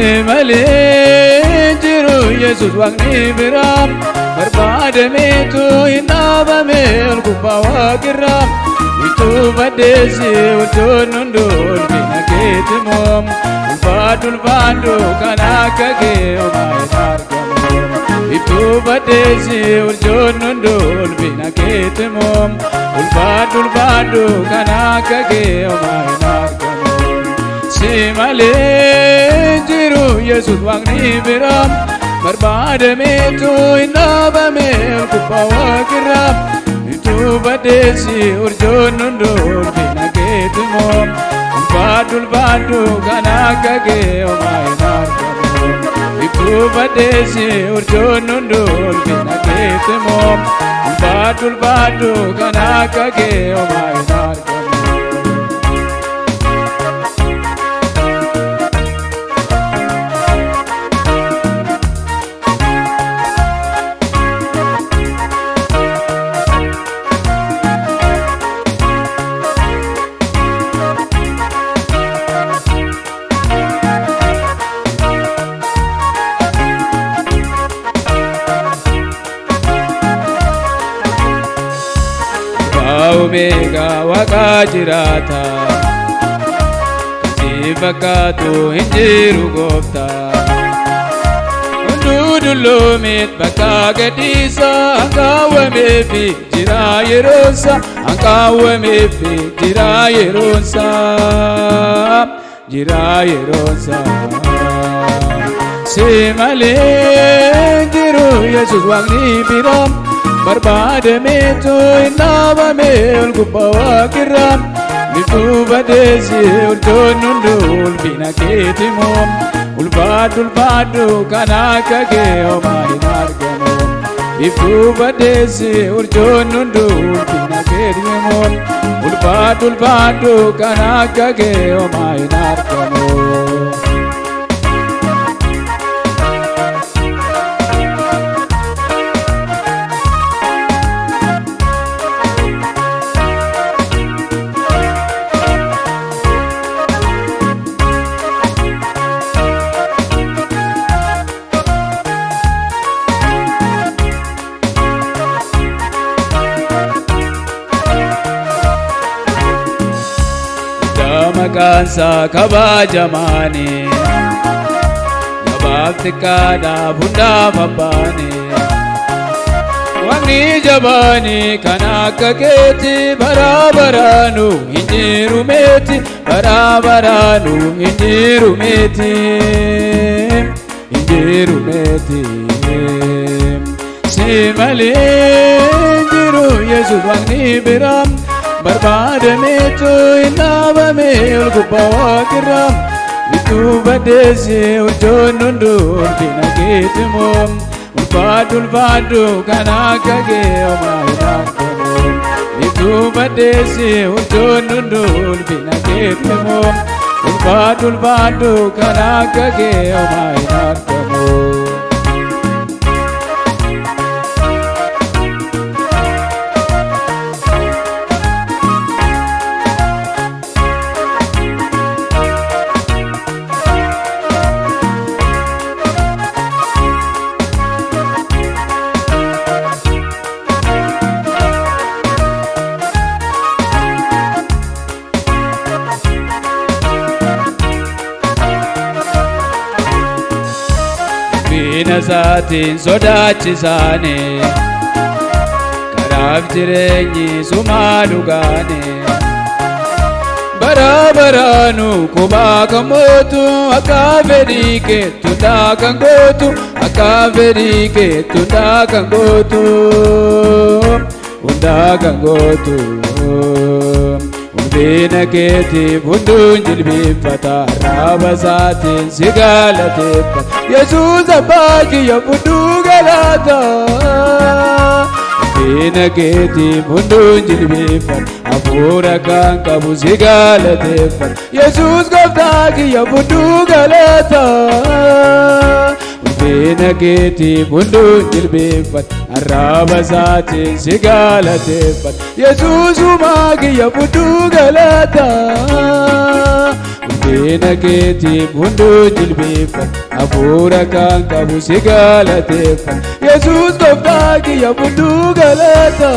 Simale jiru Yesus waqni biram barbaadameetu hin dhaabame ol gubbaa waaqirraa Itu badesi utuun hunduu ulfina keeti moom ulfaadhu kan akka kee homaa hin argamu Itu badesi utuun hunduu ulfina keeti moom ulfaadhu kan akka kee homaa hin argamu Simale jiru Yesus waqni biram barbaadameetu hin dhaabame ol gubbaa waaqirraa Itu badesi urjoon hunduu ulfina keeti moom ulfaadhu kan akka kee homaa hin argamu Itu badesi urjoon hunduu ulfina keeti moom ulfaadhu kan akka kee homaa hin argamu Omega waqa jirata Kasi fakkaatu hin jiru goofta Hunduu dulloomeet bakka gadhiisa Hanqaawwameefi jira yeroonsa Hanqaawwameefi jira yeroonsa Jira yeroonsa Simale jiru Yesus waqni biram barbaadameetu hin dhaabame ol gubbaa waaqirraa Itu badesi urjoon hunduu ulfina keeti moom ulfaadhu kan akka kee homaa hin argamu Itu badesi urjoon hunduu ulfina keeti moom ulfaadhu kan akka kee homaa hin argamu Maqaansa kabajamaani Gabaaf xiqqaadhaaf hundaaf abbaani Waqni jabaani kan akka keeti bara baraanu hin jiru meeti bara baraanu hin jiru meeti hin jiru meeti Simale jiru Yesus waqni biram barbaadameetu hin dhaabame ol gubbaa waaqirraa Itu badesi urjoon hunduu ulfina keeti moom ulfaadhu kan akka kee homaa hin argamu Itu badesi urjoon hunduu ulfina keeti moom ulfaadhu kan akka kee homaa hin argamu Bina saatiin sodaachisaane karaaf jireenyi sumaa dhugaane bara baraanu kubaa kan mootu akka fedhii keetu hundaa kan gootu akka fedhii keetu hundaa kan gootu hundaa kan gootu Ulfina keetiif hunduun jilbeeffata arraba isaatiin si galateeffata Yesuus abbaa kiyya hunduu galata Ulfina keetiif hunduun jilbeeffata hafuura kan qabu si galateeffata Yesuus gooftaa kiyya hunduu galata Ulfina keetiif hunduun jilbeeffata arraba isaatiin si galateeffata Yesuus uumaa kiyya hunduu galata ulfina keetiif hunduu jilbeeffadhu hafuura kan qabu si galateeffadhu Yesuus gooftaa kiyya hunduu galata